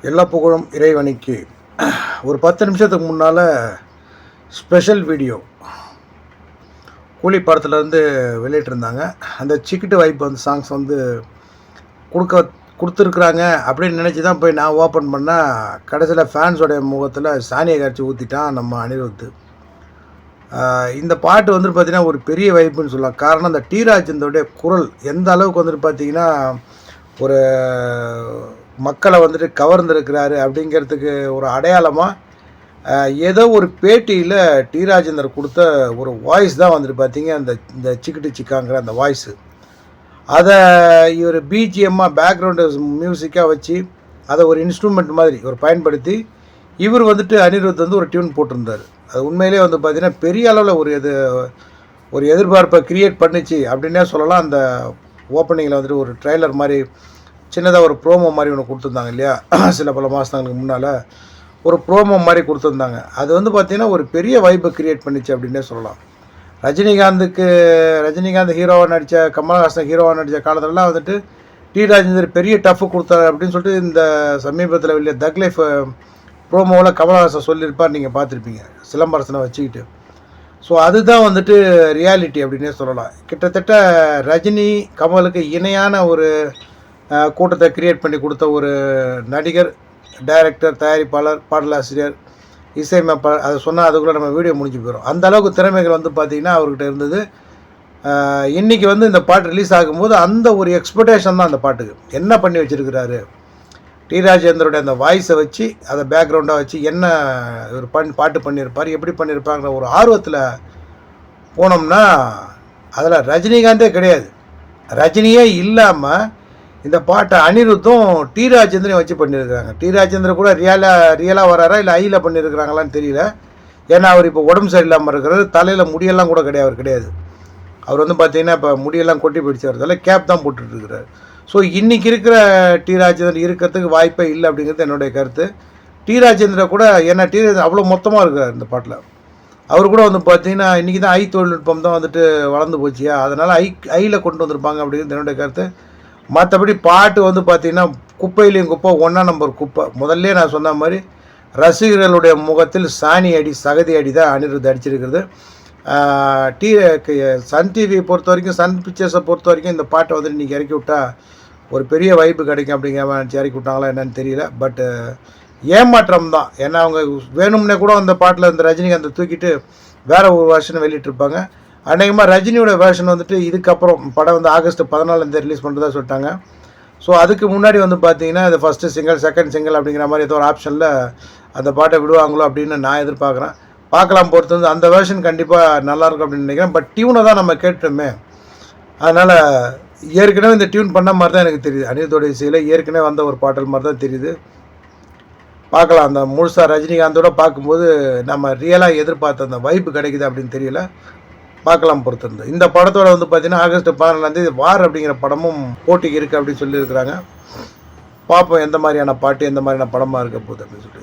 எல்லா புகழும் இறைவனுக்கு. ஒரு 10 நிமிஷத்துக்கு முன்னால் ஸ்பெஷல் வீடியோ கூலி படத்துலேருந்து வெளியிட்டிருந்தாங்க. அந்த சிக்கிட்டு வைப் வந்து சாங்ஸ் வந்து கொடுத்துருக்குறாங்க அப்படின்னு நினச்சி தான் போய் நான் ஓப்பன் பண்ணால் கடைசியில் ஃபேன்ஸோடைய முகத்தில் சாணியை கரைச்சி ஊற்றிட்டான் நம்ம அனிருத். இந்த பாட்டு வந்துட்டு பார்த்திங்கன்னா ஒரு பெரிய வைப்புன்னு சொல்லலாம். காரணம் அந்த டி ராஜேந்தருடைய குரல் எந்த அளவுக்கு வந்துட்டு பார்த்திங்கன்னா ஒரு மக்களை வந்துட்டு கவர்ந்துருக்கிறாரு அப்படிங்கிறதுக்கு ஒரு அடையாளமாக ஏதோ ஒரு பேட்டியில் டி ராஜேந்தர் கொடுத்த ஒரு வாய்ஸ் தான் வந்துட்டு பார்த்தீங்க இந்த சிக்கிட்டு சிக்காங்கிற அந்த வாய்ஸு. அதை இவர் பிஜிஎம்மாக பேக்ரவுண்டு மியூசிக்காக வச்சு அதை ஒரு இன்ஸ்ட்ருமெண்ட் மாதிரி ஒரு பயன்படுத்தி இவர் வந்துட்டு அனிருத் வந்து ஒரு டியூன் போட்டிருந்தார். அது உண்மையிலே வந்து பார்த்திங்கன்னா பெரிய அளவில் ஒரு எதிர்பார்ப்பை க்ரியேட் பண்ணிச்சு அப்படின்னே சொல்லலாம். அந்த ஓப்பனிங்கில் வந்துட்டு ஒரு ட்ரெய்லர் மாதிரி சின்னதாக ஒரு ப்ரோமோ மாதிரி ஒன்று கொடுத்துருந்தாங்க இல்லையா, சில பல மாதங்களுக்கு முன்னால் ஒரு ப்ரோமோ மாதிரி கொடுத்துருந்தாங்க. அது வந்து பார்த்திங்கன்னா ஒரு பெரிய வைப்பை க்ரியேட் பண்ணிச்சு அப்படின்னே சொல்லலாம். ரஜினிகாந்த் ஹீரோவாக நடித்த, கமல்ஹாசன் ஹீரோவாக நடித்த காலத்துலலாம் வந்துட்டு டி ராஜேந்தர் பெரிய டஃப்பு கொடுத்தாரு அப்படின்னு சொல்லிட்டு இந்த சமீபத்தில் வெளியே தக் லைஃப் ப்ரோமோவில் கமல்ஹாசன் சொல்லியிருப்பார், நீங்கள் பார்த்துருப்பீங்க, சிலம்பரசனை வச்சுக்கிட்டு. ஸோ அதுதான் வந்துட்டு ரியாலிட்டி அப்படின்னே சொல்லலாம். கிட்டத்தட்ட ரஜினி கமலுக்கு இணையான ஒரு கூட்டத்தை கிரியேட் பண்ணி கொடுத்த ஒரு நடிகர், டைரக்டர், தயாரிப்பாளர், பாடலாசிரியர், இசையமைப்பாளர். அதை சொன்னால் அதுக்குள்ளே நம்ம வீடியோ முடிஞ்சு போயிடும். அந்த அளவுக்கு திறமைகள் வந்து பார்த்திங்கன்னா அவர்கிட்ட இருந்தது. இன்றைக்கி வந்து இந்த பாட்டு ரிலீஸ் ஆகும்போது அந்த ஒரு எக்ஸ்பெக்டேஷன் தான் அந்த பாட்டுக்கு. என்ன பண்ணி வச்சுருக்கிறாரு டி ராஜேந்தருடைய அந்த வாய்ஸை வச்சு, அதை பேக்ரவுண்டாக வச்சு என்ன ஒரு பாட்டு பண்ணியிருப்பார், எப்படி பண்ணியிருப்பாங்கிற ஒரு ஆர்வத்தில் போனோம்னா அதில் ரஜினிகாந்தே கிடையாது. ரஜினியே இல்லாமல் இந்த பாட்டை அனிருத்தும் டி ராஜேந்திரையும் வச்சு பண்ணியிருக்கிறாங்க. டி ராஜேந்திர கூட ரியலாக வராரா இல்லை ஐயில் பண்ணியிருக்கிறாங்களான்னு தெரியல. ஏன்னா அவர் இப்போ உடம்பு சரியில்லாமல் இருக்கிறது, தலையில் முடியெல்லாம் கூட கிடையாது. அவர் வந்து பார்த்திங்கன்னா இப்போ முடியெல்லாம் கொட்டி போயிடுச்சு, வரதால கேப் தான் போட்டுட்ருக்கிறார். ஸோ இன்றைக்கி இருக்கிற டி ராஜேந்திரன் இருக்கிறதுக்கு வாய்ப்பே இல்லை அப்படிங்கிறது என்னுடைய கருத்து. டி ராஜேந்திர கூட, ஏன்னா டி ராஜேந்திரன் அவ்வளோ மொத்தமாக இருக்கிறார் இந்த பாட்டில். அவர் கூட வந்து பார்த்திங்கன்னா இன்றைக்கி தான் ஐ தொழில்நுட்பம் தான் வந்துட்டு வளர்ந்து போச்சியா, அதனால் ஐயில் கொண்டு வந்திருப்பாங்க அப்படிங்கிறது என்னுடைய கருத்து. மற்றபடி பாட்டு வந்து பார்த்திங்கன்னா குப்பையிலையும் குப்பை, 1ஆம் நம்பர் குப்பை. முதல்ல நான் சொன்ன மாதிரி ரசிகர்களுடைய முகத்தில் சாணி அடி, சகதி அடி தான் அனிருத் அடிச்சிருக்கிறது. சன் டிவியை பொறுத்த வரைக்கும், சன் பிக்சர்ஸை பொறுத்த வரைக்கும் இந்த பாட்டை வந்து இன்றைக்கி இறக்கி விட்டால் ஒரு பெரிய வாய்ப்பு கிடைக்கும் அப்படிங்கிற மாதிரி இறக்கி விட்டாங்களா என்னன்னு தெரியல. பட்டு ஏமாற்றம் தான். ஏன்னா அவங்க வேணும்னே கூட அந்த பாட்டில் இந்த ரஜினிகாந்தை தூக்கிட்டு வேறு ஒரு வருஷன் வெளியிட்டிருப்பாங்க. அநேகமாக ரஜினியோட வேர்ஷன் வந்துட்டு இதுக்கப்புறம் படம் வந்து ஆகஸ்ட் 14 ரிலீஸ் பண்ணுறதா சொல்லிட்டாங்க. ஸோ அதுக்கு முன்னாடி வந்து பார்த்தீங்கன்னா இது ஃபஸ்ட்டு சிங்கிள், செகண்ட் சிங்கிள் அப்படிங்கிற மாதிரி ஏதோ ஒரு ஆப்ஷனில் அந்த பாட்டை விடுவாங்களோ அப்படின்னு நான் எதிர்பார்க்குறேன். பார்க்கலாம், பொறுத்து வந்து அந்த வேர்ஷன் கண்டிப்பாக நல்லாயிருக்கும் அப்படின்னு நினைக்கிறேன். பட் டியூனை தான் நம்ம கேட்டோமே, அதனால் ஏற்கனவே இந்த டியூன் பண்ண மாதிரி தான் எனக்கு தெரியுது. அனிருத்தோட இசையில் ஏற்கனவே வந்த ஒரு பாடல் மாதிரி தான் தெரியுது. பார்க்கலாம், அந்த முழுசாக ரஜினிகாந்தோட பார்க்கும்போது நம்ம ரியலாக எதிர்பார்த்த அந்த வைப்பு கிடைக்குது அப்படின்னு தெரியல. பார்க்கலாம், பொறுத்திருந்து. இந்த படத்தோட வந்து பார்த்திங்கன்னா ஆகஸ்ட் 14 வார் அப்படிங்கிற படமும் போட்டிக்கு இருக்குது அப்படின்னு சொல்லியிருக்கிறாங்க. பார்ப்போம் எந்த மாதிரியான பாட்டு, எந்த மாதிரியான படமாக இருக்க போகுது அப்படின்னு சொல்லிட்டு.